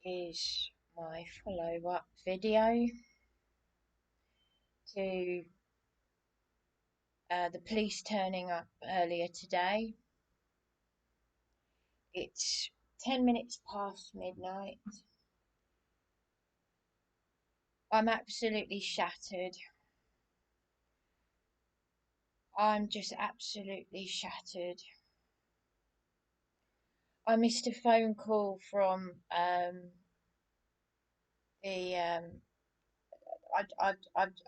This is my follow-up video to the police turning up earlier today. It's 10 minutes past midnight. I'm absolutely shattered. I'm just absolutely shattered. I missed a phone call from the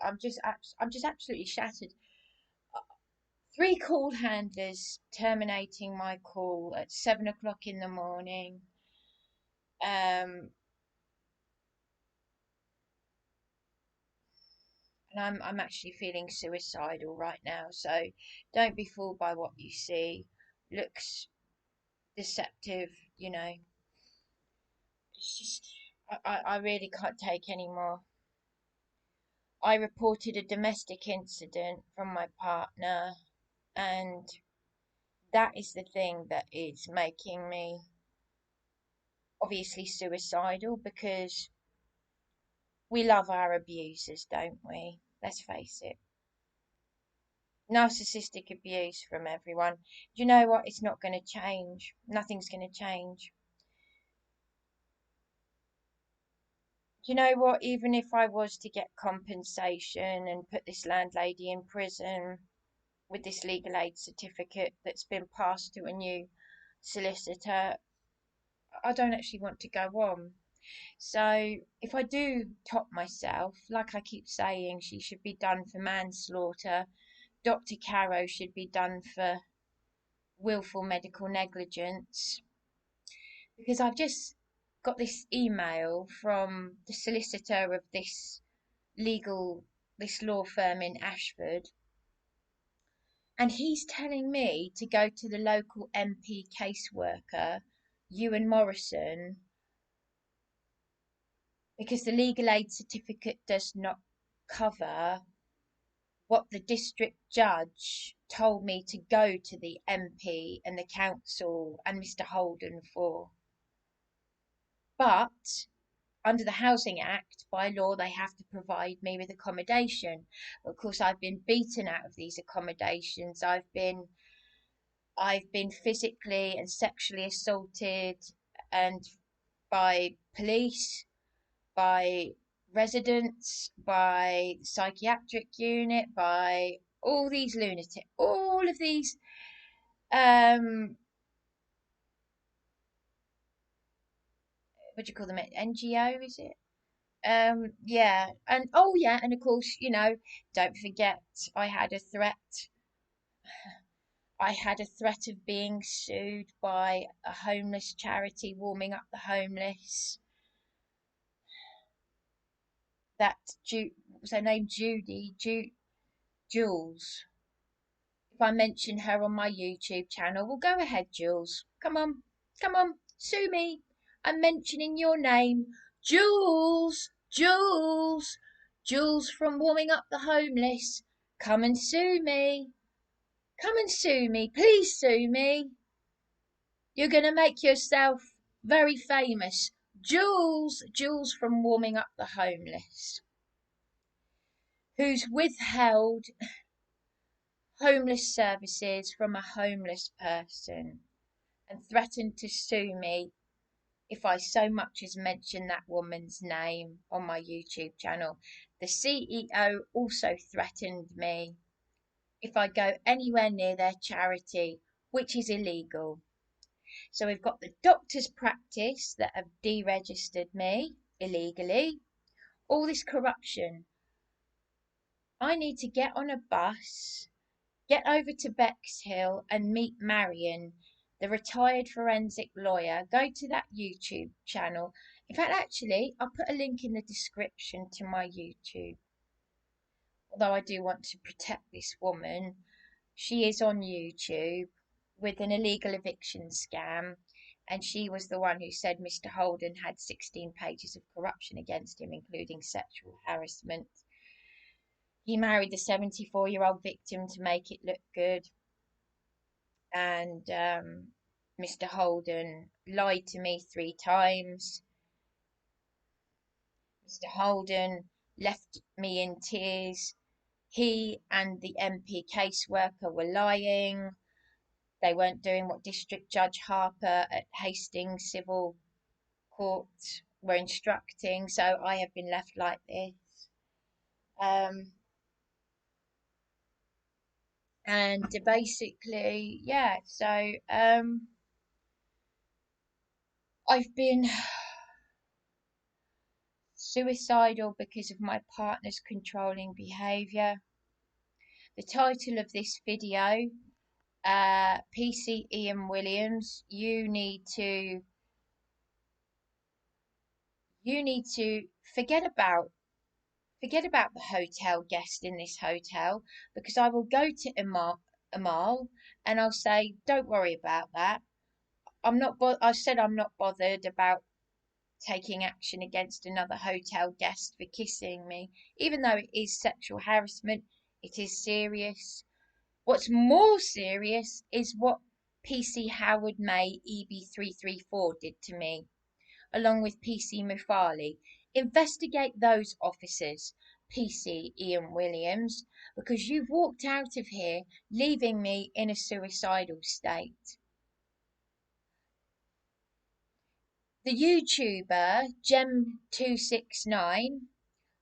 I'm just absolutely shattered. Three call handlers terminating my call at 7 o'clock in the morning. Um, and I'm actually feeling suicidal right now. So don't be fooled by what you see. Looks deceptive, you know. It's just I really can't take any more. I reported a domestic incident from my partner, and that is the thing that is making me obviously suicidal, because we love our abusers, don't we? Let's face it. Narcissistic abuse from everyone. You know what? It's not going to change. Nothing's going to change. You know what? Even if I was to get compensation and put this landlady in prison with this legal aid certificate that's been passed to a new solicitor, I don't actually want to go on. So if I do top myself, like I keep saying, she should be done for manslaughter. Dr. Caro should be done for willful medical negligence, because I've just got this email from the solicitor of this law firm in Ashford, and he's telling me to go to the local MP caseworker, Ewan Morrison, because the legal aid certificate does not cover what the district judge told me to go to the MP and the council and Mr. Holden for. But under the Housing Act, by law, they have to provide me with accommodation. Of course, I've been beaten out of these accommodations. I've been physically and sexually assaulted, and by police, by residents, by the psychiatric unit, by all these lunatics, all of these what do you call them? NGO, is it? Yeah, and oh yeah, and of course, don't forget, I had a threat. I had a threat of being sued by a homeless charity warming up the homeless. That what was her name? Jules. If I mention her on my YouTube channel, well, go ahead, Jules. Come on, sue me. I'm mentioning your name, Jules, Jules, Jules from Warming Up the Homeless. Come and sue me. Come and sue me. Please sue me. You're going to make yourself very famous. Jules, Jules from Warming Up the Homeless, who's withheld homeless services from a homeless person and threatened to sue me if I so much as mention that woman's name on my YouTube channel. The CEO also threatened me if I go anywhere near their charity, which is illegal. So we've got the doctor's practice that have deregistered me illegally. All this corruption. I need to get on a bus, get over to Bexhill and meet Marion, the retired forensic lawyer. Go to that YouTube channel. In fact, actually, I'll put a link in the description to my YouTube. Although I do want to protect this woman. She is on YouTube with an illegal eviction scam, and she was the one who said Mr. Holden had 16 pages of corruption against him, including sexual harassment. He married the 74-year-old victim to make it look good. and Mr. Holden lied to me 3 times. Mr. Holden left me in tears. He and the MP caseworker were lying. They weren't doing what District Judge Harper at Hastings Civil Court were instructing, so I have been left like this. Um, and basically, yeah, so I've been suicidal because of my partner's controlling behaviour. The title of this video, PC Ian Williams, you need to forget about the hotel guest in this hotel, because I will go to Amal and I'll say, don't worry about that. I said I'm not bothered about taking action against another hotel guest for kissing me, even though it is sexual harassment. It is serious. What's more serious is what PC Howard May EB334 did to me, along with PC Moufalli. Investigate those officers, PC Ian Williams, because you've walked out of here leaving me in a suicidal state. The YouTuber Gem269,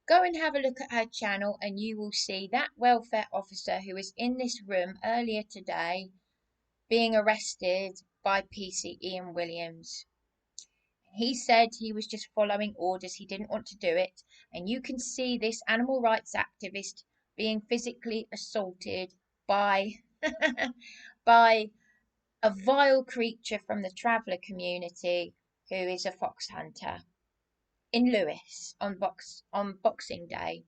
go and have a look at her channel and you will see that welfare officer who was in this room earlier today being arrested by PC Ian Williams. He said he was just following orders, he didn't want to do it. And you can see this animal rights activist being physically assaulted by by a vile creature from the traveller community who is a fox hunter in Lewes on Boxing Day.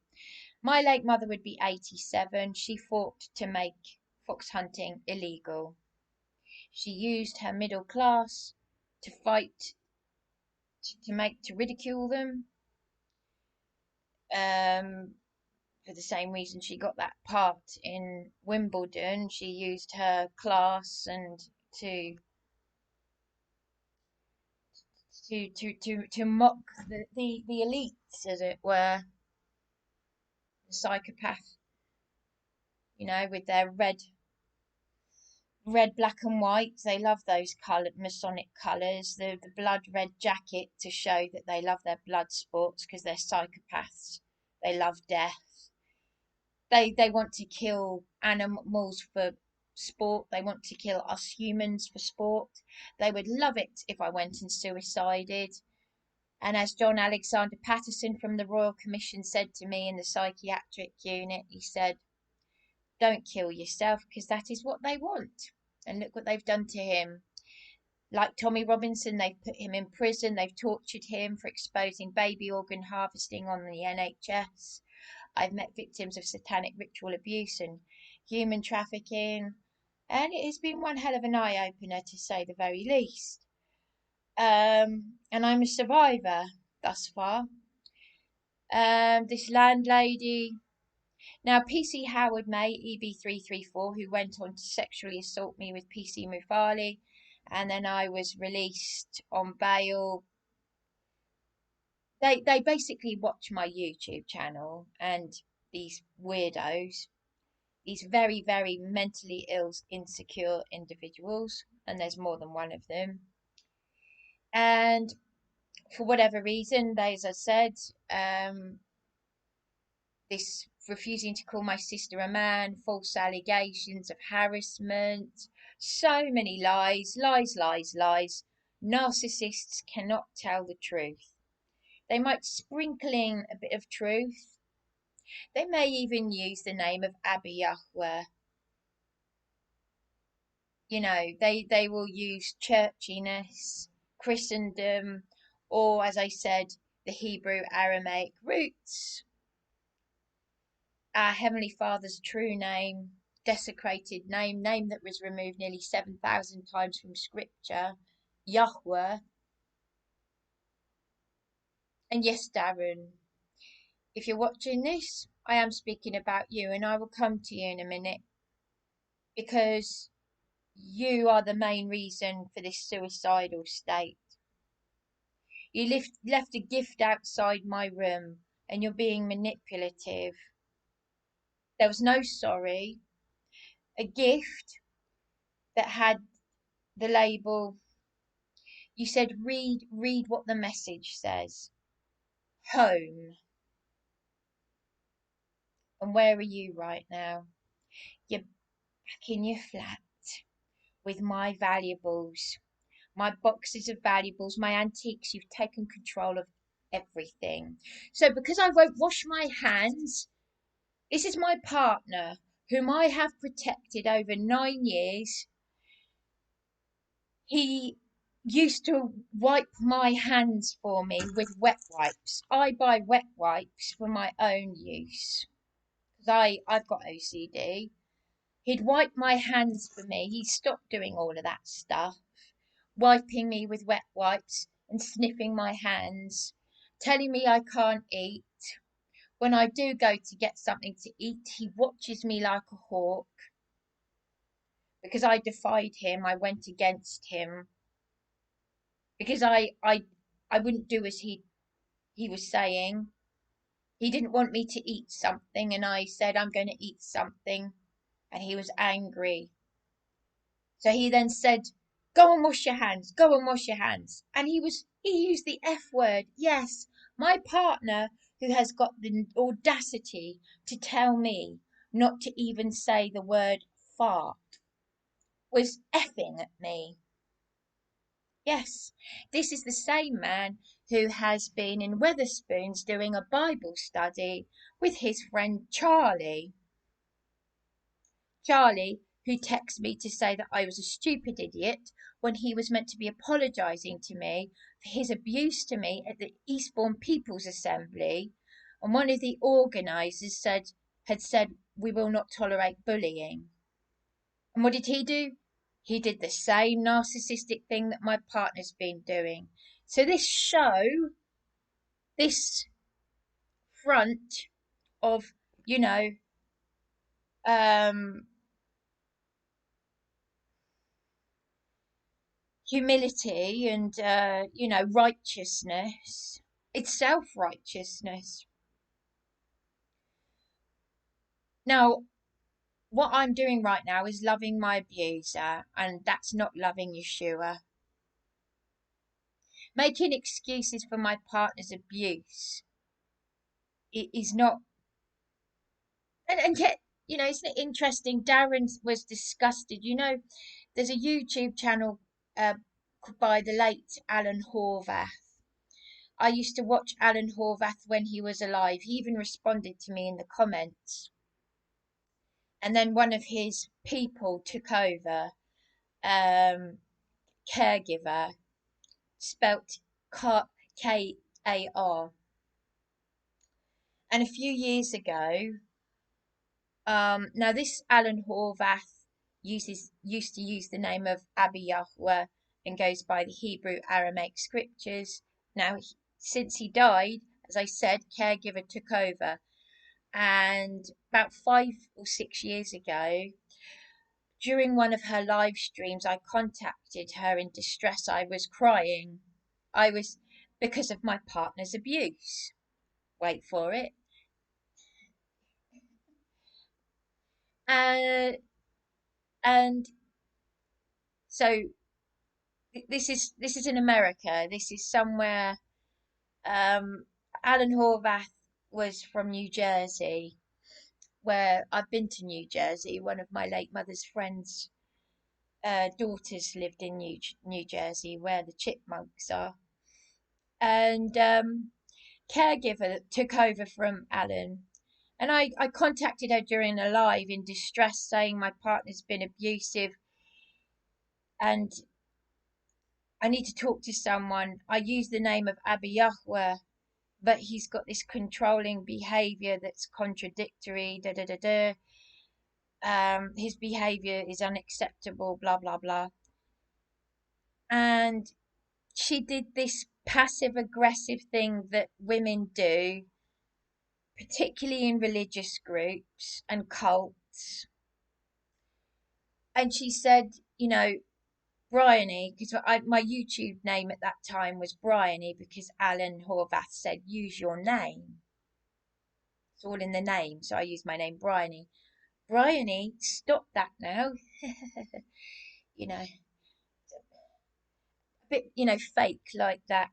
My late mother would be 87. She fought to make fox hunting illegal. She used her middle class to fight to ridicule them. For the same reason she got that part in Wimbledon, she used her class and to mock the elites, as it were, the psychopath, with their red, black and white. They love those coloured Masonic colours, the blood red jacket to show that they love their blood sports because they're psychopaths. They love death. They want to kill animals for sport. They want to kill us humans for sport. They would love it if I went and suicided. And as John Alexander Patterson from the Royal Commission said to me in the psychiatric unit, he said, don't kill yourself because that is what they want. And look what they've done to him. Like Tommy Robinson, they've put him in prison. They've tortured him for exposing baby organ harvesting on the NHS. I've met victims of satanic ritual abuse and human trafficking, and it has been one hell of an eye opener to say the very least. And I'm a survivor thus far. This landlady. Now, PC Howard May, EB334, who went on to sexually assault me with PC Moufalli, and then I was released on bail. They basically watch my YouTube channel, and these weirdos, these very, very mentally ill, insecure individuals, and there's more than one of them. And for whatever reason, they, as I said, this refusing to call my sister a man, false allegations of harassment, so many lies, lies, lies, lies. Narcissists cannot tell the truth. They might sprinkle in a bit of truth. They may even use the name of Abba Yahweh. They will use churchiness, Christendom, or, as I said, the Hebrew Aramaic roots. Our Heavenly Father's true name, desecrated name that was removed nearly 7,000 times from Scripture, Yahweh. And yes, Darren, if you're watching this, I am speaking about you, and I will come to you in a minute, because You are the main reason for this suicidal state. You left a gift outside my room and you're being manipulative. There was no sorry. A gift that had the label. You said, read what the message says. Home. And where are you right now? You're back in your flat with my valuables, my boxes of valuables, my antiques. You've taken control of everything. So because I won't wash my hands, this is my partner whom I have protected over 9 years. He used to wipe my hands for me with wet wipes. I buy wet wipes for my own use because I've got OCD. He'd wipe my hands for me. He stopped doing all of that stuff, wiping me with wet wipes and sniffing my hands, telling me I can't eat. When I do go to get something to eat, he watches me like a hawk. Because I defied him, I went against him. Because I wouldn't do as he was saying. He didn't want me to eat something, and I said I'm going to eat something, and he was angry. So he then said, "Go and wash your hands. Go and wash your hands." And he used the F word. Yes, my partner, who has got the audacity to tell me not to even say the word fart, was effing at me. Yes, this is the same man who has been in Weatherspoons doing a Bible study with his friend Charlie. Charlie, who texted me to say that I was a stupid idiot when he was meant to be apologising to me for his abuse to me at the Eastbourne People's Assembly. And one of the organisers had said, "We will not tolerate bullying." And what did he do? He did the same narcissistic thing that my partner's been doing. So this show, this front of, you know, um, humility and, righteousness, it's self-righteousness. Now, what I'm doing right now is loving my abuser, and that's not loving Yeshua. Making excuses for my partner's abuse, it is not. And yet, isn't it interesting? Darren was disgusted. There's a YouTube channel uh, by the late Alan Horvath. I used to watch Alan Horvath when he was alive. He even responded to me in the comments. And then one of his people took over, caregiver, spelt Kar. And a few years ago, now this Alan Horvath used to use the name of Abba Yahweh and goes by the Hebrew Aramaic scriptures. Now, since he died, as I said, caregiver took over. And about 5 or 6 years ago, during one of her live streams, I contacted her in distress. I was crying. I was because of my partner's abuse. Wait for it. Uh, and so this is in America. This is somewhere. Alan Horvath was from New Jersey, where I've been to New Jersey. One of my late mother's friends' daughters lived in New Jersey, where the chipmunks are. And caregiver took over from Alan. And I contacted her during a live in distress, saying my partner's been abusive and I need to talk to someone. I used the name of Abba Yahweh, but he's got this controlling behavior that's contradictory. Da da da da. His behavior is unacceptable. Blah blah blah. And she did this passive aggressive thing that women do, particularly in religious groups and cults. And she said, you know, Bryony, because my YouTube name at that time was Bryony because Alan Horvath said use your name. It's all in the name, so I used my name Bryony. Bryony, stop that now. You know, a bit, fake like that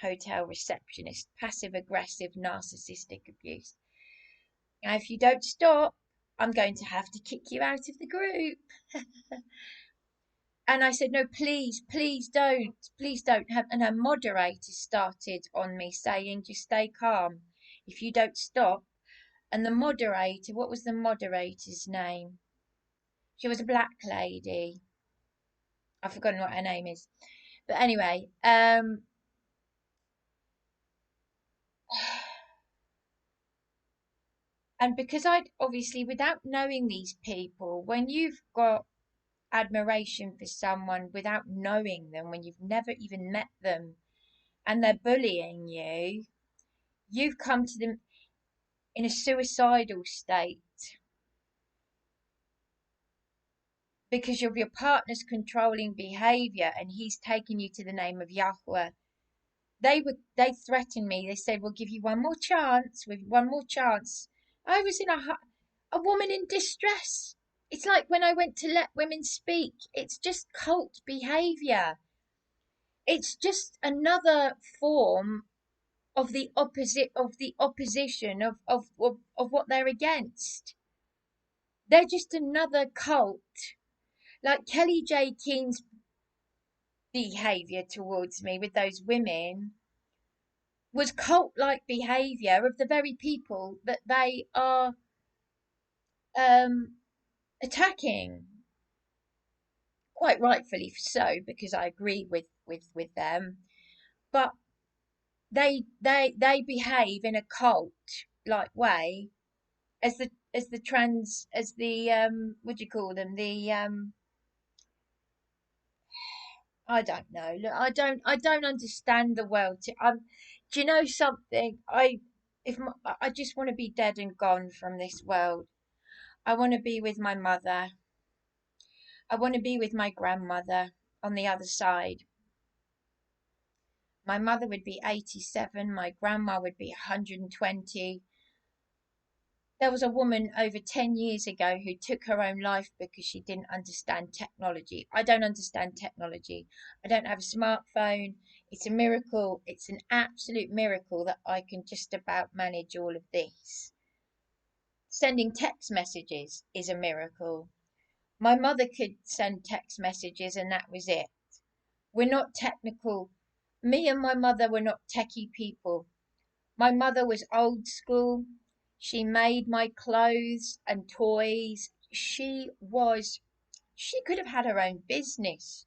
hotel receptionist, passive aggressive, narcissistic abuse. Now, if you don't stop, I'm going to have to kick you out of the group. And I said, no, please, please don't have. And her moderator started on me saying, just stay calm. If you don't stop. And the moderator, what was the moderator's name? She was a black lady. I've forgotten what her name is. But anyway, and because I'd obviously, without knowing these people, when you've got admiration for someone without knowing them, when you've never even met them, and they're bullying you, you've come to them in a suicidal state because of your partner's controlling behavior and he's taken you to the name of Yahweh. They threatened me. They said, we'll give you one more chance, with one more chance. I was in a woman in distress. It's like when I went to let women speak, it's just cult behavior. It's just another form of the opposition of what they're against. They're just another cult. Like Kelly J. Keen's behavior towards me with those women was cult like behavior of the very people that they are um, attacking. Quite rightfully so, because I agree with them. But they behave in a cult like way as the what do you call them, the I don't know. Look, I don't understand the world. Do you know something? I just want to be dead and gone from this world. I want to be with my mother. I want to be with my grandmother on the other side. My mother would be 87, my grandma would be 120. There was a woman over 10 years ago who took her own life because she didn't understand technology. I don't understand technology. I don't have a smartphone. It's a miracle. It's an absolute miracle that I can just about manage all of this. Sending text messages is a miracle. My mother could send text messages and that was it. We're not technical. Me and my mother were not techie people. My mother was old school. She made my clothes and toys. She could have had her own business.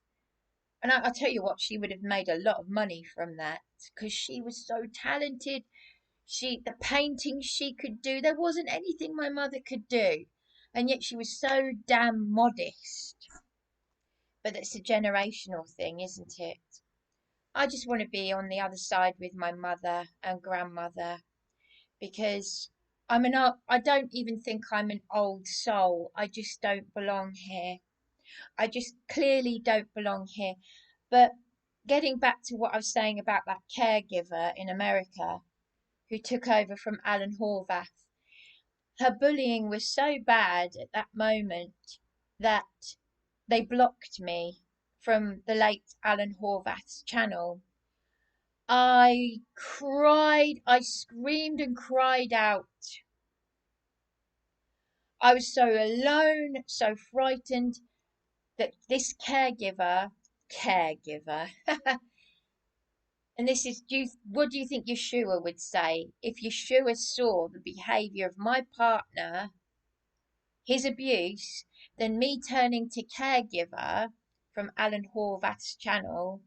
And I'll tell you what, she would have made a lot of money from that because she was so talented. The paintings she could do, there wasn't anything my mother could do. And yet she was so damn modest. But it's a generational thing, isn't it? I just want to be on the other side with my mother and grandmother because I don't even think I'm an old soul. I just don't belong here. I just clearly don't belong here. But getting back to what I was saying about that caregiver in America who took over from Alan Horvath, her bullying was so bad at that moment that they blocked me from the late Alan Horvath's channel. I cried, I screamed and cried out. I was so alone, so frightened that this caregiver, and this is, what do you think Yeshua would say if Yeshua saw the behavior of my partner, his abuse, then me turning to caregiver from Alan Horvath's channel,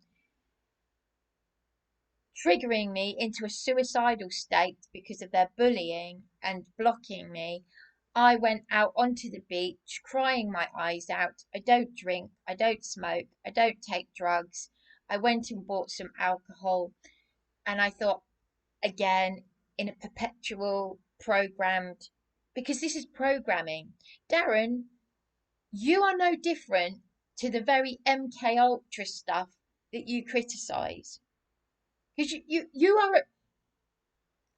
triggering me into a suicidal state because of their bullying and blocking me. I went out onto the beach crying my eyes out. I don't drink, I don't smoke, I don't take drugs. I went and bought some alcohol and I thought, again, in a perpetual programmed, because this is programming. Darren, you are no different to the very MK Ultra stuff that you criticise. Because you are,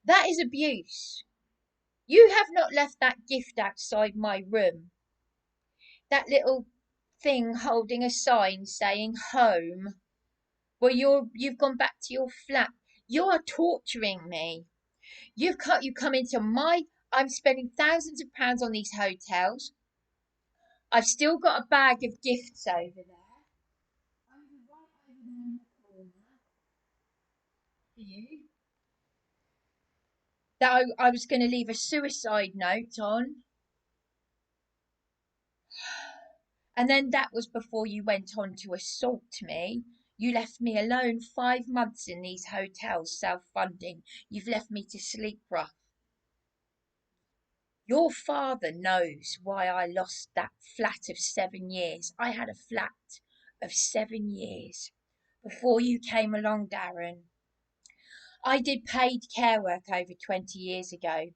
that is abuse. You have not left that gift outside my room. That little thing holding a sign saying home. Well, you've gone back to your flat. You are torturing me. You come into my. I'm spending thousands of pounds on these hotels. I've still got a bag of gifts over there. Right over there in the corner for you. That I was going to leave a suicide note on. And then that was before you went on to assault me. You left me alone 5 months in these hotels, self-funding. You've left me to sleep rough. Your father knows why I lost that flat of 7 years. I had a flat of 7 years before you came along, Darren. I did paid care work over 20 years ago.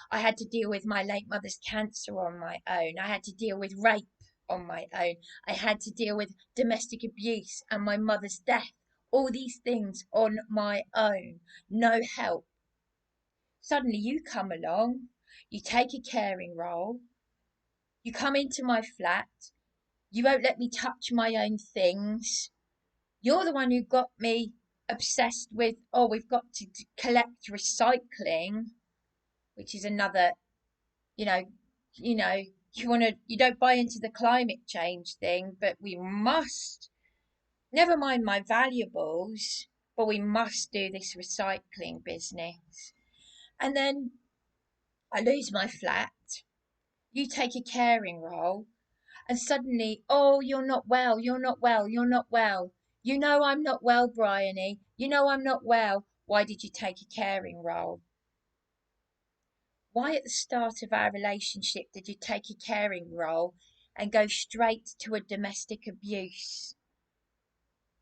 I had to deal with my late mother's cancer on my own. I had to deal with rape on my own. I had to deal with domestic abuse and my mother's death. All these things on my own. No help. Suddenly you come along, you take a caring role, you come into my flat, you won't let me touch my own things. You're the one who got me obsessed with, oh, we've got to collect recycling, which is another, you know, you know, you don't buy into the climate change thing, but we must, never mind my valuables, but we must do this recycling business. And then I lose my flat. You take a caring role, and suddenly, oh, you're not well, you're not well, you're not well. You know I'm not well, Bryony. You know I'm not well. Why did you take a caring role? Why at the start of our relationship did you take a caring role and go straight to a domestic abuse?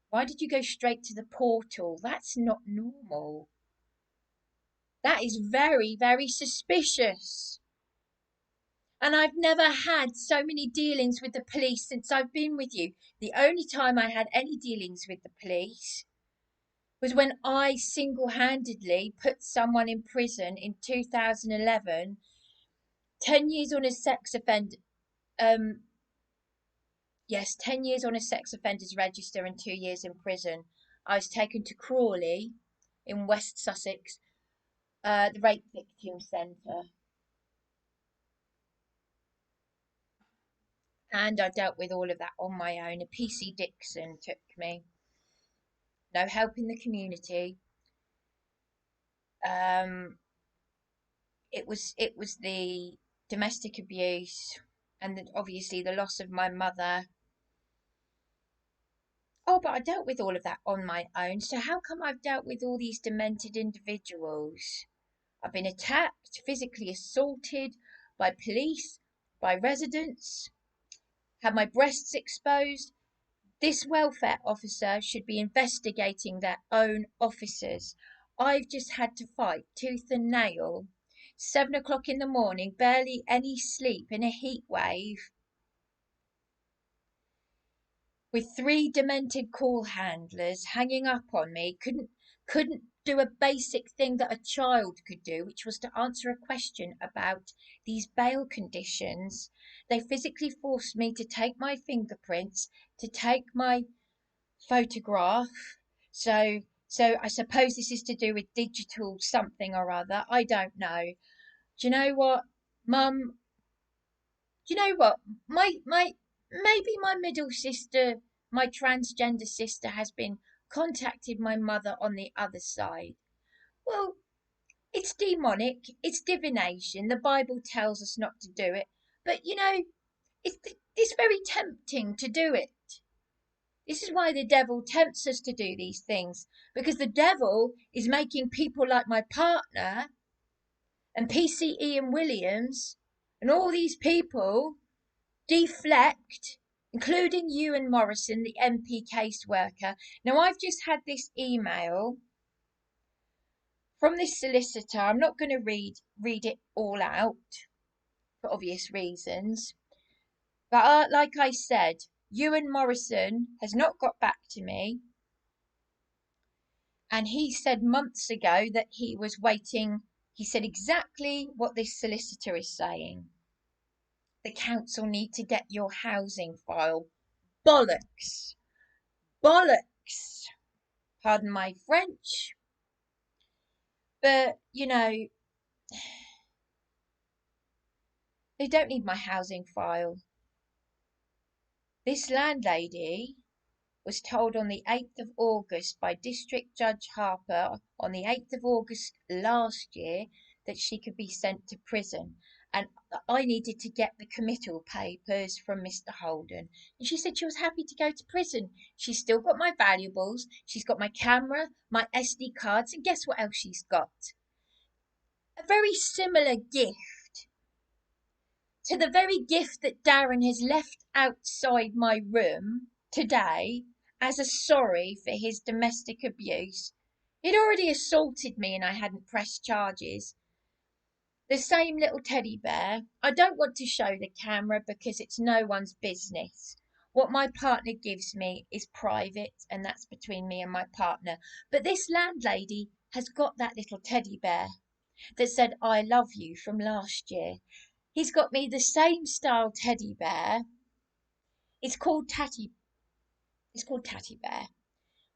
Why did you go straight to the portal? That's not normal. That is very, very suspicious. And I've never had so many dealings with the police since I've been with you. The only time I had any dealings with the police was when I single-handedly put someone in prison in 2011, 10 years on a sex offender, yes, 10 years on a sex offenders register and 2 years in prison. I was taken to Crawley in West Sussex, the rape victim centre. And I dealt with all of that on my own. A PC Dixon took me. No help in the community. Um, it was the domestic abuse and obviously the loss of my mother. Oh, but I dealt with all of that on my own. So how come I've dealt with all these demented individuals? I've been attacked, physically assaulted by police, by residents, had my breasts exposed. This welfare officer should be investigating their own officers. I've just had to fight tooth and nail. 7 o'clock in the morning, barely any sleep in a heat wave, with 3 demented call handlers hanging up on me. Couldn't do a basic thing that a child could do, which was to answer a question about these bail conditions. They physically forced me to take my fingerprints, to take my photograph. So I suppose this is to do with digital something or other. I don't know. Do you know what, Mum? Do you know what? My maybe my middle sister, my transgender sister, has been contacted my mother on the other side. Well, it's demonic. It's divination. The Bible tells us not to do it, but it's very tempting to do it. This is why the devil tempts us to do these things, because the devil is making people like my partner and PCE and Williams and all these people deflect, including you and Morrison, the MP caseworker. Now, I've just had this email from this solicitor. I'm not going to read it all out for obvious reasons. But like I said, Ewan Morrison has not got back to me, and he said months ago that he was waiting. He said exactly what this solicitor is saying. The council need to get your housing file. Bollocks! Bollocks! Pardon my French. But, they don't need my housing file. This landlady was told on the 8th of August by District Judge Harper on the 8th of August last year that she could be sent to prison. And I needed to get the committal papers from Mr. Holden. And she said she was happy to go to prison. She's still got my valuables. She's got my camera, my SD cards, and guess what else she's got? A very similar gift to the very gift that Darren has left outside my room today as a sorry for his domestic abuse. He'd already assaulted me and I hadn't pressed charges. The same little teddy bear. I don't want to show the camera because it's no one's business. What my partner gives me is private, and that's between me and my partner. But this landlady has got that little teddy bear that said I love you from last year. He's got me the same style teddy bear. It's called Tatty. It's called Tatty Bear.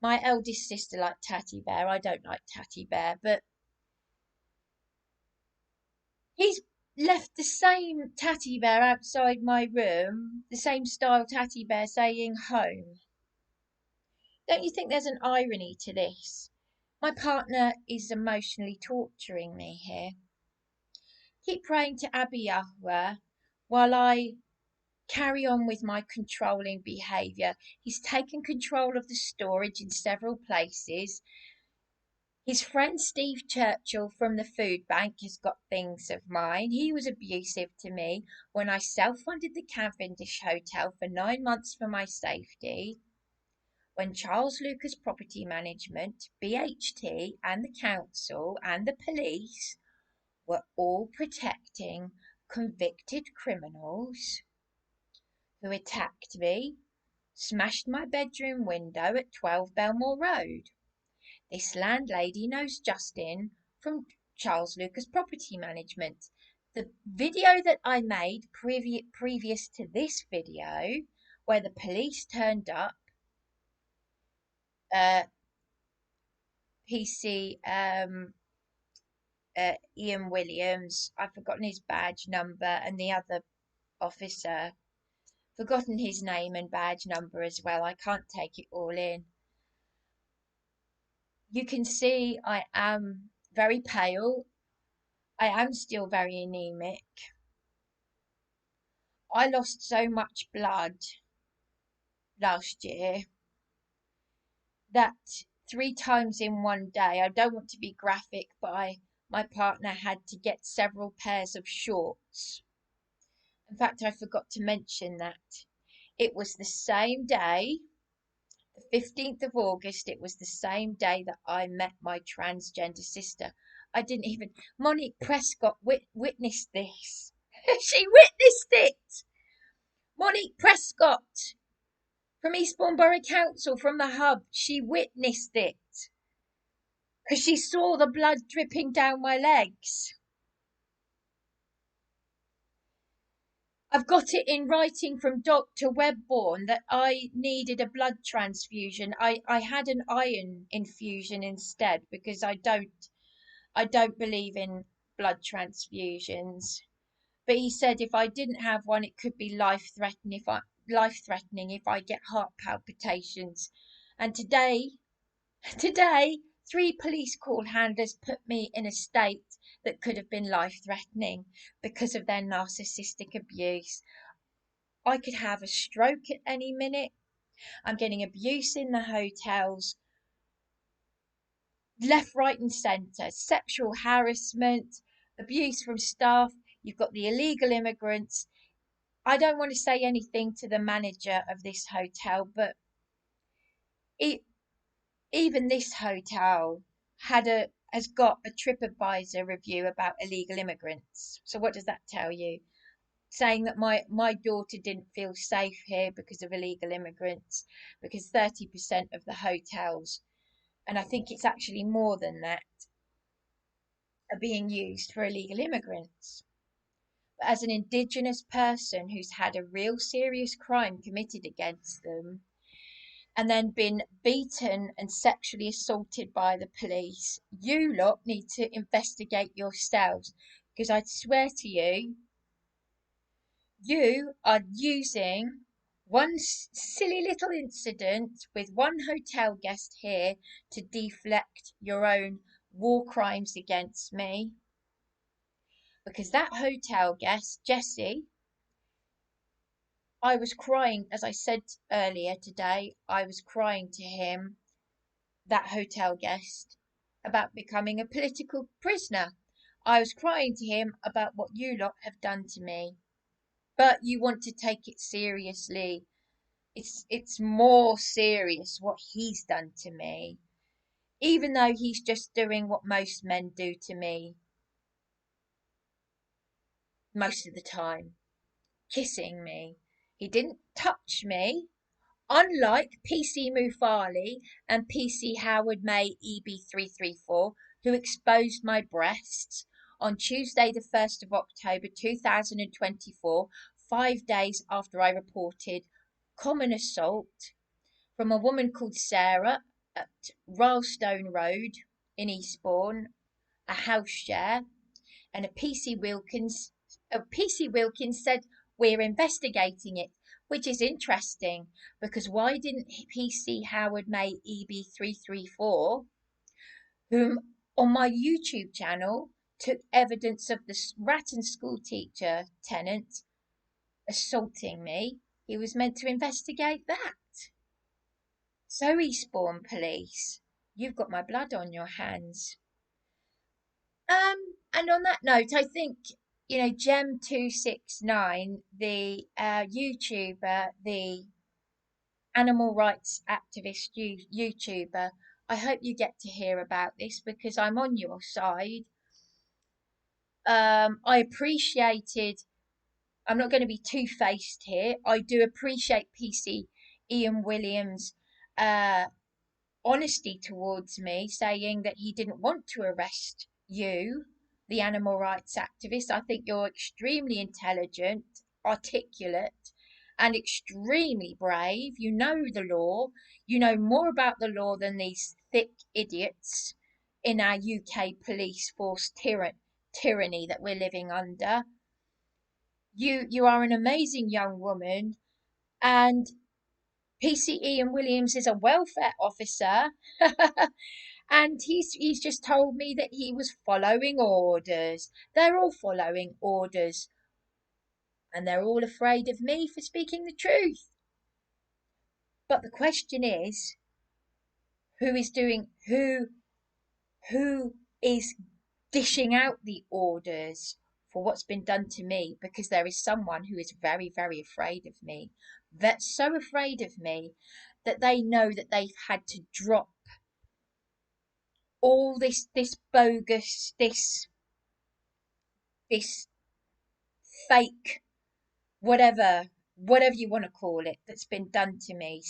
My eldest sister liked Tatty Bear. I don't like Tatty Bear, but he's left the same Tatty Bear outside my room, the same style Tatty Bear saying home. Don't you think there's an irony to this? My partner is emotionally torturing me here. Keep praying to Abba Yahweh while I carry on with my controlling behaviour. He's taken control of the storage in several places. His friend Steve Churchill from the food bank has got things of mine. He was abusive to me when I self-funded the Cavendish Hotel for 9 months for my safety. When Charles Lucas Property Management, BHT and the council and the police were all protecting convicted criminals who attacked me, smashed my bedroom window at 12 Belmore Road. This landlady knows Justin from Charles Lucas Property Management. The video that I made previous to this video, where the police turned up, PC Ian Williams, I've forgotten his badge number, and the other officer, forgotten his name and badge number as well. I can't take it all in. You can see I am very pale. I am still very anemic. I lost so much blood last year that 3 times in one day, I don't want to be graphic, but my partner had to get several pairs of shorts. In fact, I forgot to mention that. It was the same day, the 15th of August, it was the same day that I met my transgender sister. I didn't even, Monique Prescott witnessed this. She witnessed it! Monique Prescott from Eastbourne Borough Council, from the hub, she witnessed it. Because she saw the blood dripping down my legs. I've got it in writing from Dr. Webborn that I needed a blood transfusion. I had an iron infusion instead because I don't believe in blood transfusions. But he said if I didn't have one, it could be life-threatening if I get heart palpitations. And today, 3 police call handlers put me in a state that could have been life-threatening because of their narcissistic abuse. I could have a stroke at any minute. I'm getting abuse in the hotels, left, right, and centre, sexual harassment, abuse from staff. You've got the illegal immigrants. I don't want to say anything to the manager of this hotel, but even this hotel has got a TripAdvisor review about illegal immigrants. So what does that tell you? saying that my daughter didn't feel safe here because of illegal immigrants, because 30% of the hotels, and I think it's actually more than that, are being used for illegal immigrants. But as an Indigenous person who's had a real serious crime committed against them and then been beaten and sexually assaulted by the police, you lot need to investigate yourselves, because I'd swear to you, you are using one silly little incident with one hotel guest here to deflect your own war crimes against me. Because that hotel guest, Jesse, I was crying, as I said earlier today, I was crying to him, that hotel guest, about becoming a political prisoner. I was crying to him about what you lot have done to me. But you want to take it seriously. It's more serious what he's done to me. Even though he's just doing what most men do to me most of the time, kissing me. He didn't touch me. Unlike PC Moufalli and PC Howard May EB334, who exposed my breasts on Tuesday, the 1st of October 2024, 5 days after I reported common assault from a woman called Sarah at Rylstone Road in Eastbourne, a house share, and a PC Wilkins said we're investigating it, which is interesting because why didn't PC Howard May EB334, whom on my YouTube channel took evidence of the Ratton school teacher tenant assaulting me, he was meant to investigate that. So Eastbourne Police, you've got my blood on your hands. And on that note, I think Gem269, the YouTuber, the animal rights activist YouTuber. I hope you get to hear about this because I'm on your side. I appreciated. I'm not going to be two-faced here. I do appreciate PC Ian Williams' uh, honesty towards me, saying that he didn't want to arrest you, the animal rights activist. I think you're extremely intelligent, articulate, and extremely brave. You know the law. You know more about the law than these thick idiots in our UK police force tyranny that we're living under. You are an amazing young woman, and PC Ian Williams is a welfare officer. And he's just told me that he was following orders. They're all following orders, and they're all afraid of me for speaking the truth. But the question is, who is dishing out the orders for what's been done to me? Because there is someone who is very, very afraid of me. That's so afraid of me that they know that they've had to drop all this bogus, this fake, whatever you want to call it, that's been done to me.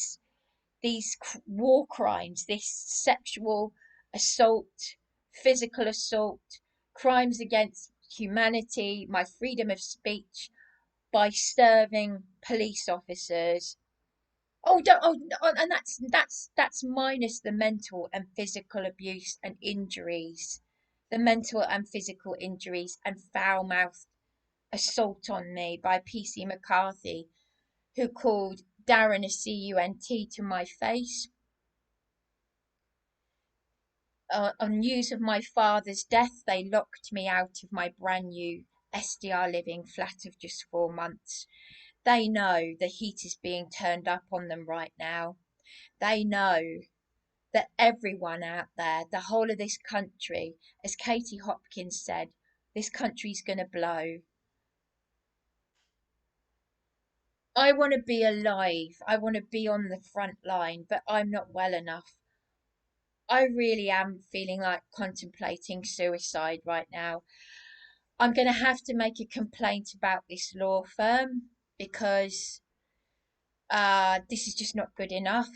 These war crimes, this sexual assault, physical assault, crimes against humanity, my freedom of speech by serving police officers. Oh, don't, oh, and that's minus the mental and physical abuse and injuries, the mental and physical injuries and foul mouthed assault on me by PC McCarthy, who called Darren a cunt to my face. On news of my father's death, they locked me out of my brand new SDR living flat of just 4 months. They know the heat is being turned up on them right now. They know that everyone out there, the whole of this country, as Katie Hopkins said, this country's going to blow. I want to be alive. I want to be on the front line, but I'm not well enough. I really am feeling like contemplating suicide right now. I'm going to have to make a complaint about this law firm because this is just not good enough.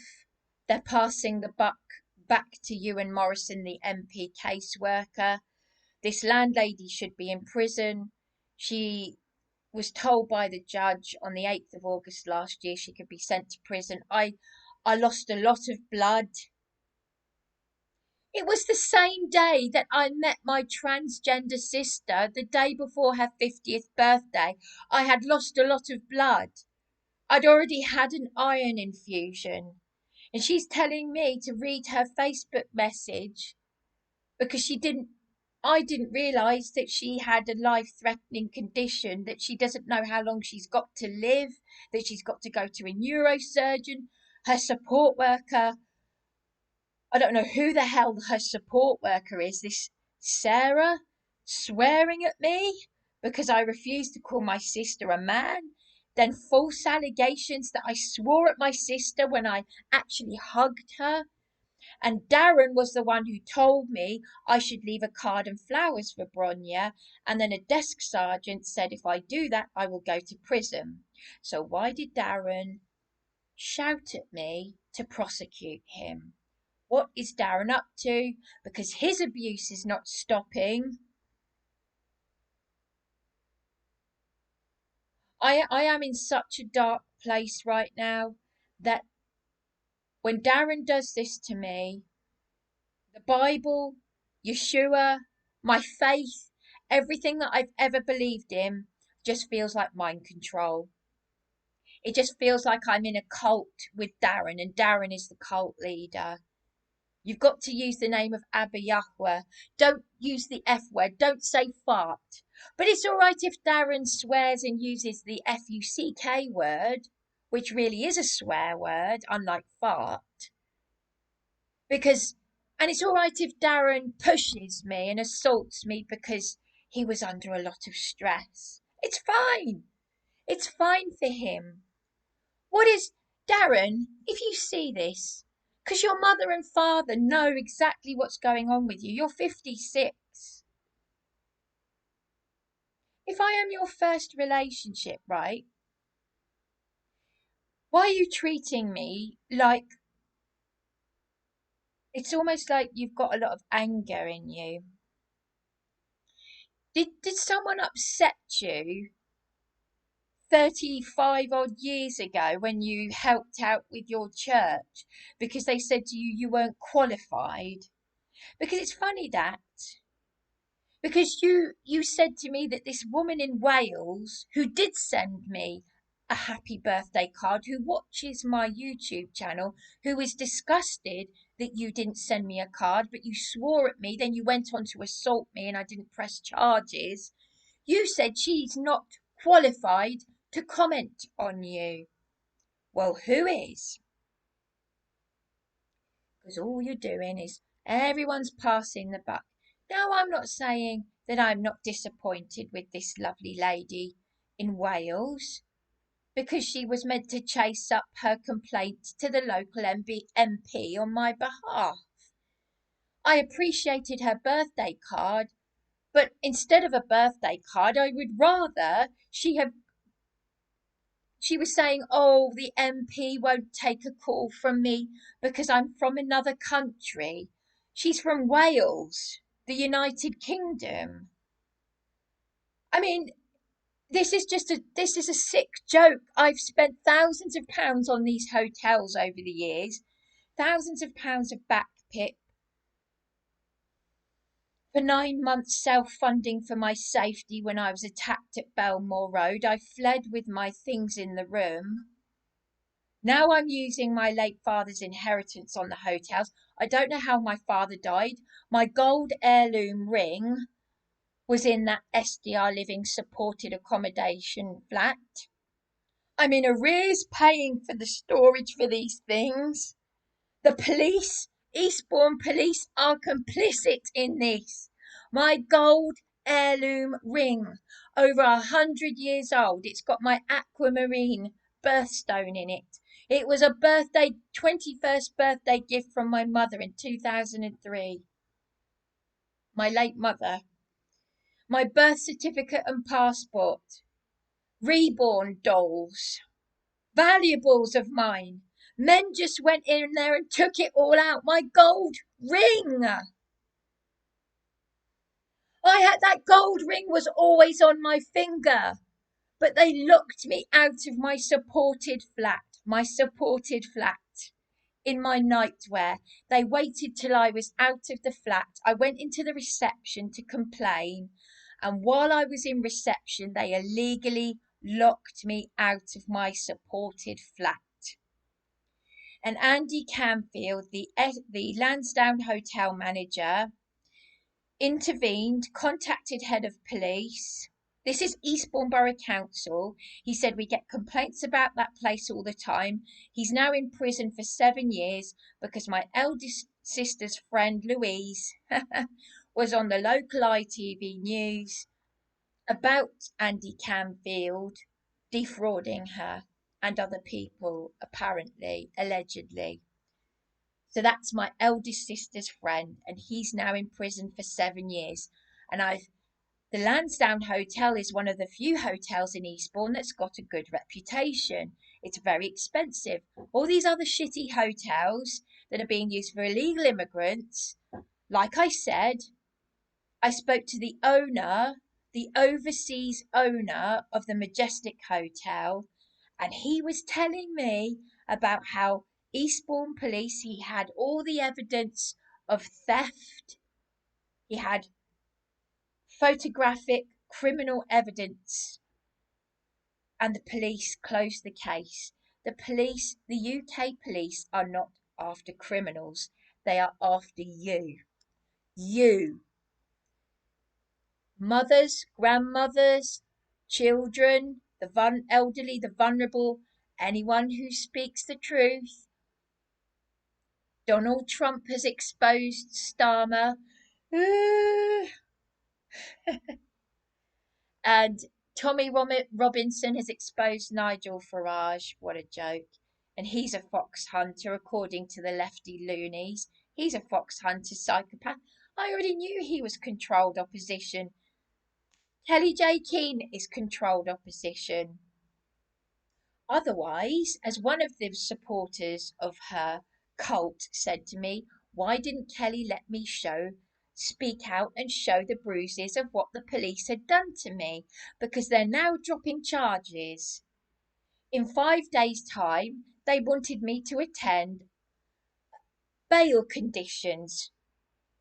They're passing the buck back to Ewan Morrison, the MP caseworker. This landlady should be in prison. She was told by the judge on the 8th of August last year she could be sent to prison. I lost a lot of blood. It was the same day that I met my transgender sister, the day before her 50th birthday. I had lost a lot of blood. I'd already had an iron infusion. And she's telling me to read her Facebook message because I didn't realise that she had a life-threatening condition, that she doesn't know how long she's got to live, that she's got to go to a neurosurgeon. Her support worker, I don't know who the hell her support worker is, this Sarah, swearing at me because I refused to call my sister a man. Then false allegations that I swore at my sister when I actually hugged her. And Darren was the one who told me I should leave a card and flowers for Bronya. And then a desk sergeant said if I do that, I will go to prison. So why did Darren shout at me to prosecute him? What is Darren up to? Because his abuse is not stopping. I am in such a dark place right now that when Darren does this to me, the Bible, Yeshua, my faith, everything that I've ever believed in just feels like mind control. It just feels like I'm in a cult with Darren, and Darren is the cult leader. You've got to use the name of Abba Yahweh. Don't use the F word. Don't say fart. But it's all right if Darren swears and uses the Fuck word, which really is a swear word, unlike fart. Because, and it's all right if Darren pushes me and assaults me because he was under a lot of stress. It's fine. It's fine for him. What is, Darren, if you see this, because your mother and father know exactly what's going on with you, you're 56. If I am your first relationship, right, why are you treating me like it's almost like you've got a lot of anger in you? Did someone upset you 35 odd years ago when you helped out with your church because they said to you you weren't qualified? Because it's funny that because you said to me that this woman in Wales who did send me a happy birthday card, who watches my YouTube channel, who is disgusted that you didn't send me a card, but you swore at me, then you went on to assault me and I didn't press charges. You said she's not qualified to comment on you. Well, who is? Because all you're doing is everyone's passing the buck. Now, I'm not saying that I'm not disappointed with this lovely lady in Wales because she was meant to chase up her complaint to the local MP on my behalf. I appreciated her birthday card, but instead of a birthday card, I would rather she was saying, oh, the MP won't take a call from me because I'm from another country. She's from Wales, the United Kingdom. I mean, this is a sick joke. I've spent thousands of pounds on these hotels over the years, thousands of pounds of back pip for 9 months self-funding for my safety when I was attacked at Belmore Road. I fled with my things in the room. Now I'm using my late father's inheritance on the hotels. I don't know how my father died. My gold heirloom ring was in that SDR Living supported accommodation flat. I'm in arrears paying for the storage for these things. The police, Eastbourne police, are complicit in this. My gold heirloom ring, over 100 years old. It's got my aquamarine birthstone in it. It was a 21st birthday gift from my mother in 2003. My late mother. my birth certificate and passport, reborn dolls, valuables of mine. Men just went in there and took it all out. My gold ring. I had that gold ring was always on my finger, but they locked me out of my supported flat in my nightwear. They waited till I was out of the flat. I went into the reception to complain, and while I was in reception, they illegally locked me out of my supported flat. And Andy Canfield, the Lansdowne hotel manager, intervened, contacted head of police. This is Eastbourne Borough Council. He said, we get complaints about that place all the time. He's now in prison for 7 years because my eldest sister's friend Louise was on the local ITV news about Andy Canfield defrauding her and other people, apparently, allegedly. So that's my eldest sister's friend, and he's now in prison for 7 years. And the Lansdowne Hotel is one of the few hotels in Eastbourne that's got a good reputation. It's very expensive. All these other shitty hotels that are being used for illegal immigrants, like I said, I spoke to the owner, the overseas owner of the Majestic Hotel, and he was telling me about how Eastbourne Police, he had all the evidence of theft, he had photographic criminal evidence, and the police closed the case. The UK police are not after criminals, they are after you. You. Mothers, grandmothers, children, the elderly, the vulnerable, anyone who speaks the truth. Donald Trump has exposed Starmer. And Tommy Robinson has exposed Nigel Farage. What a joke. And he's a fox hunter, according to the lefty loonies. He's a fox hunter psychopath. I already knew he was controlled opposition. Kelly J. Keane is controlled opposition. Otherwise, as one of the supporters of her cult said to me, why didn't Kelly let me speak out and show the bruises of what the police had done to me? Because they're now dropping charges. In 5 days' time, they wanted me to attend bail conditions,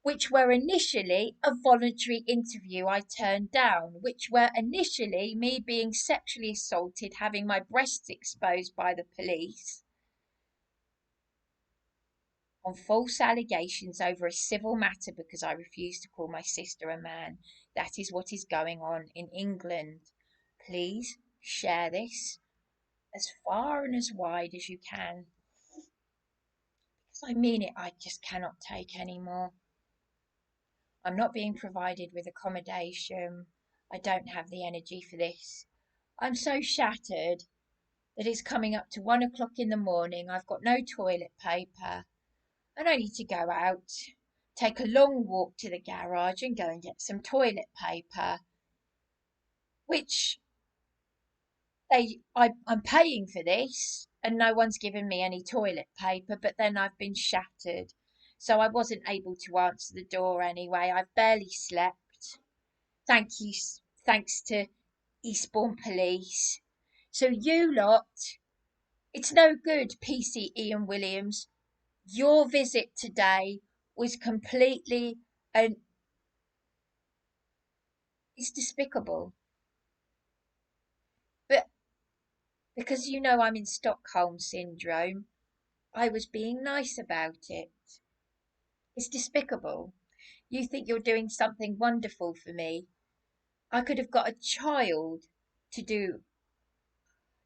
which were initially a voluntary interview I turned down, which were initially me being sexually assaulted, having my breasts exposed by the police, on false allegations over a civil matter because I refused to call my sister a man. That is what is going on in England. Please share this as far and as wide as you can. Because I mean it, I just cannot take any more. I'm not being provided with accommodation. I don't have the energy for this. I'm so shattered that it's coming up to 1 o'clock in the morning. I've got no toilet paper. And I need to go out, take a long walk to the garage and go and get some toilet paper, which I'm paying for this and no one's given me any toilet paper, but then I've been shattered. So I wasn't able to answer the door anyway. I've barely slept. Thanks to Eastbourne Police. So you lot, it's no good, PC Ian Williams. Your visit today was completely and it's despicable. But because you know I'm in Stockholm syndrome, I was being nice about it. It's despicable. You think you're doing something wonderful for me. I could have got a child to do.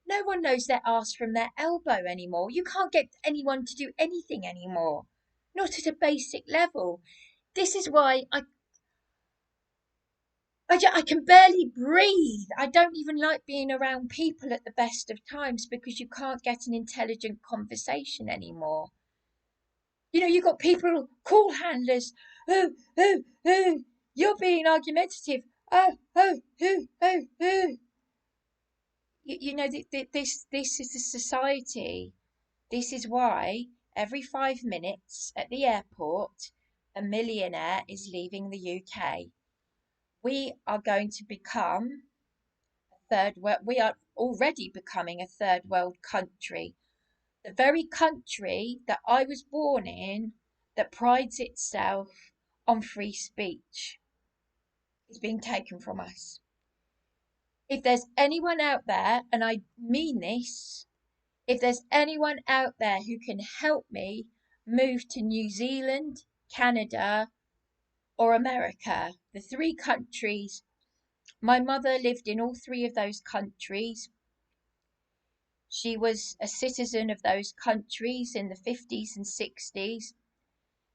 No one knows their arse from their elbow anymore. You can't get anyone to do anything anymore. Not at a basic level. This is why I can barely breathe. I don't even like being around people at the best of times because you can't get an intelligent conversation anymore. You know, you've got people, call handlers. Oh, oh, oh, you're being argumentative. oh, oh, who. You know, this is the society. This is why every 5 minutes at the airport, a millionaire is leaving the UK. We are going to become third world. We are already becoming a third world country. The very country that I was born in, that prides itself on free speech, is being taken from us. If there's anyone out there, and I mean this, if there's anyone out there who can help me move to New Zealand, Canada, or America, the three countries, my mother lived in all three of those countries. She was a citizen of those countries in the 50s and 60s.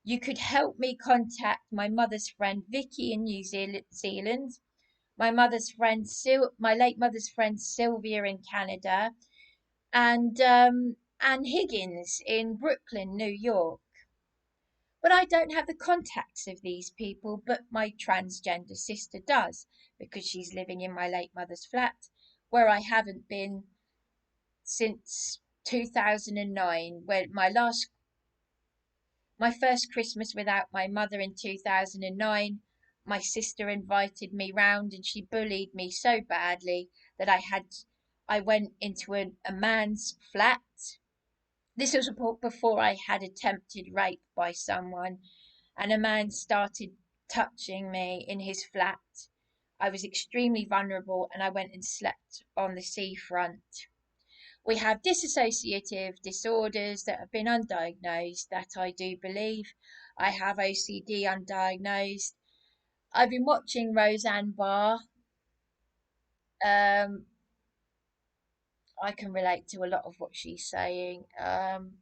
You could help me contact my mother's friend Vicky in New Zealand, my late mother's friend Sylvia in Canada, and Anne Higgins in Brooklyn, New York. But I don't have the contacts of these people, but my transgender sister does, because she's living in my late mother's flat, where I haven't been since 2009, where my first Christmas without my mother in 2009. My sister invited me round and she bullied me so badly that I went into a man's flat. This was before I had attempted rape by someone, and a man started touching me in his flat. I was extremely vulnerable and I went and slept on the seafront. We have dissociative disorders that have been undiagnosed, that I do believe. I have OCD undiagnosed. I've been watching Roseanne Barr. Um, I can relate to a lot of what she's saying. Um,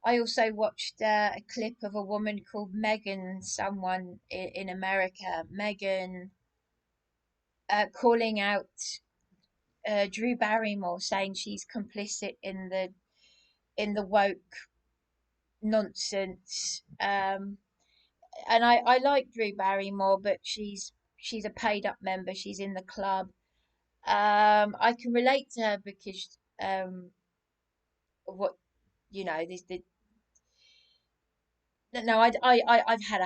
I also watched a clip of a woman called Megan, someone in America, Megan, calling out Drew Barrymore, saying she's complicit in the woke nonsense. And I like Drew Barrymore, but she's a paid up member. She's in the club. I can relate to her because of what you know. This the no, I've had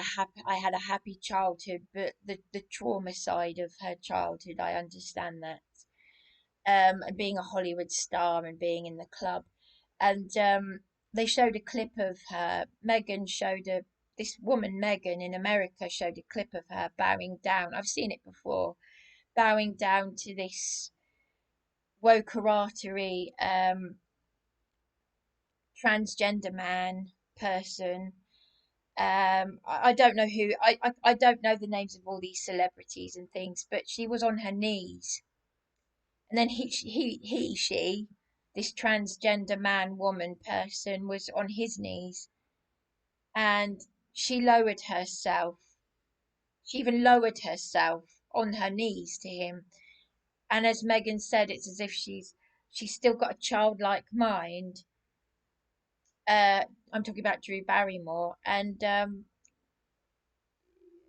I had a happy childhood, but the trauma side of her childhood, I understand that. And being a Hollywood star and being in the club, and they showed a clip of her. This woman Megan in America showed a clip of her bowing down. I've seen it before, bowing down to this wokeratory transgender man person. I don't know who I don't know the names of all these celebrities and things, but she was on her knees, and then she, this transgender man, woman person was on his knees, and she lowered herself. She even lowered herself on her knees to him, and as Megan said, it's as if she's still got a childlike mind. I'm talking about Drew Barrymore, and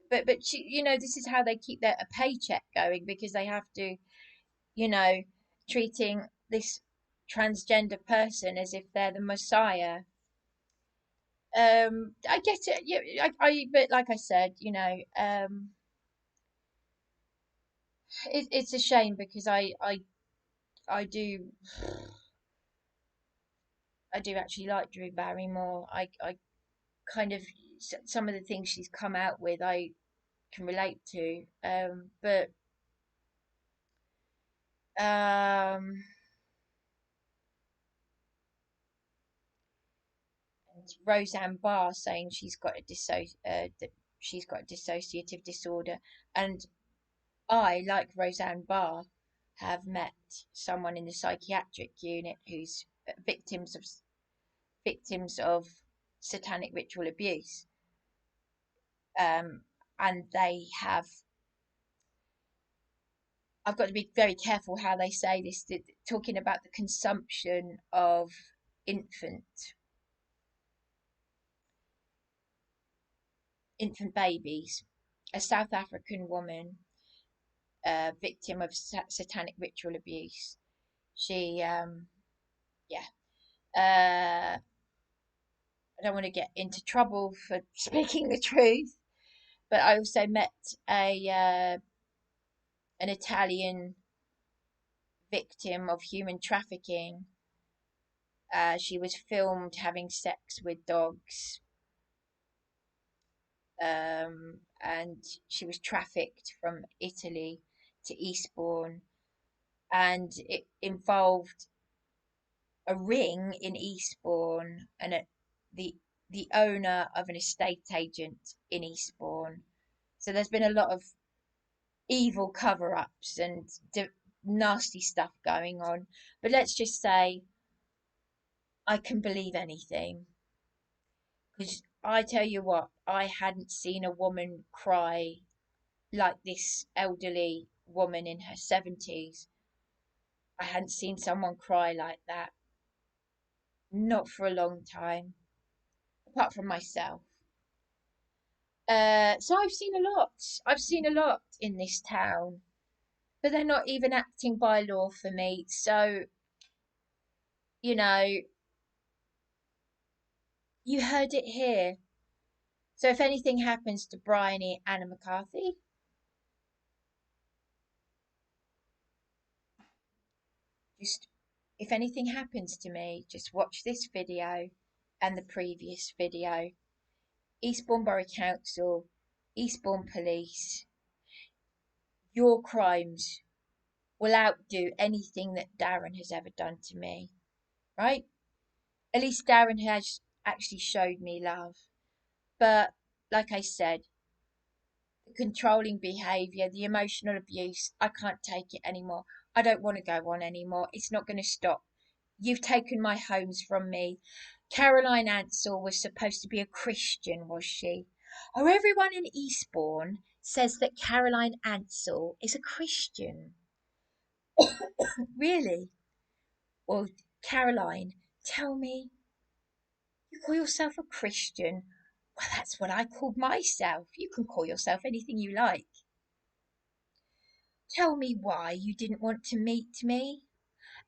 but she, this is how they keep their a paycheck going, because they have to, you know, treating this transgender person as if they're the messiah. I get it. Yeah, but like I said, it's a shame because I do I do actually like Drew Barrymore. I kind of some of the things she's come out with I can relate to. But um, and Roseanne Barr saying she's got a dissociative disorder, and I, like Roseanne Barr, have met someone in the psychiatric unit who's victims of satanic ritual abuse, and they have. I've got to be very careful how they say this. Talking about the consumption of infant infant babies. A South African woman, victim of satanic ritual abuse. She, yeah, I don't want to get into trouble for speaking the truth, but I also met a an Italian victim of human trafficking. She was filmed having sex with dogs, and she was trafficked from Italy to Eastbourne, and it involved a ring in Eastbourne and the the owner of an estate agent in Eastbourne. So there's been a lot of evil cover-ups and nasty stuff going on. But let's just say I can believe anything. Because I tell you what, I hadn't seen a woman cry like this elderly woman in her 70s. I hadn't seen someone cry like that. Not for a long time, apart from myself. So I've seen a lot. I've seen a lot in this town, but they're not even acting by law for me. So, you know, you heard it here. So if anything happens to Bryony Anna McCarthy, just if anything happens to me, just watch this video and the previous video. Eastbourne Borough Council, Eastbourne Police, your crimes will outdo anything that Darren has ever done to me, right? At least Darren has actually showed me love. But like I said, the controlling behaviour, the emotional abuse, I can't take it anymore. I don't want to go on anymore. It's not going to stop. You've taken my homes from me. Caroline Ansell was supposed to be a Christian, was she? Oh, everyone in Eastbourne says that Caroline Ansell is a Christian. Really? Well, Caroline, tell me, you call yourself a Christian? Well, that's what I called myself. You can call yourself anything you like. Tell me why you didn't want to meet me.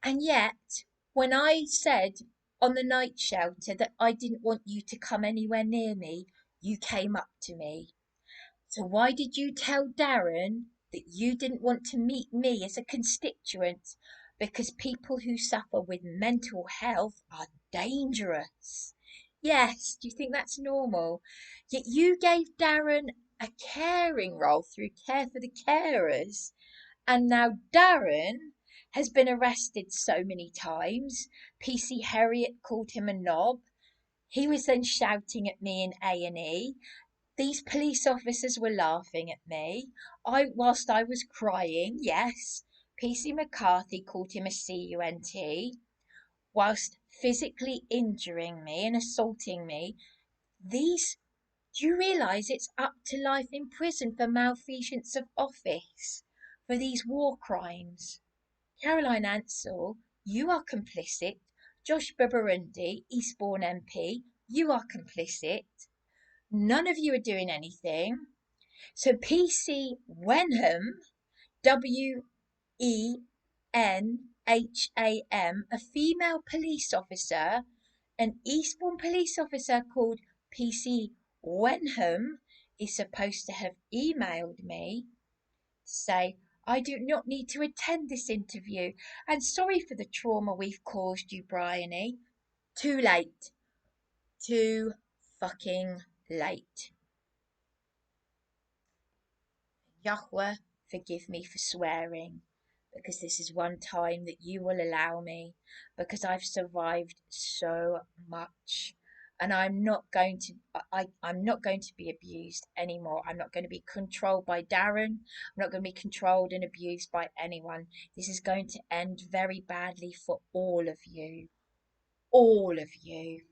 And yet, when I said on the night shelter that I didn't want you to come anywhere near me, you came up to me. So why did you tell Darren that you didn't want to meet me as a constituent? Because people who suffer with mental health are dangerous. Yes, do you think that's normal? Yet you gave Darren a caring role through Care for the Carers, and now Darren has been arrested so many times. PC Harriet called him a knob. He was then shouting at me in A&E. These police officers were laughing at me. Whilst I was crying, yes. PC McCarthy called him a cunt, whilst physically injuring me and assaulting me. These, do you realise it's up to life in prison for malfeasance of office for these war crimes? Caroline Ansell, you are complicit. Josh Burundi, Eastbourne MP, you are complicit. None of you are doing anything. So PC Wenham, Wenham, a female police officer, an Eastbourne police officer called PC Wenham, is supposed to have emailed me to say, I do not need to attend this interview, and sorry for the trauma we've caused you, Bryony. Too late. Too fucking late. Yahweh, forgive me for swearing, because this is one time that you will allow me, because I've survived so much. And I'm not going to be abused anymore. I'm not going to be controlled by Darren. I'm not going to be controlled and abused by anyone. This is going to end very badly for all of you. All of you.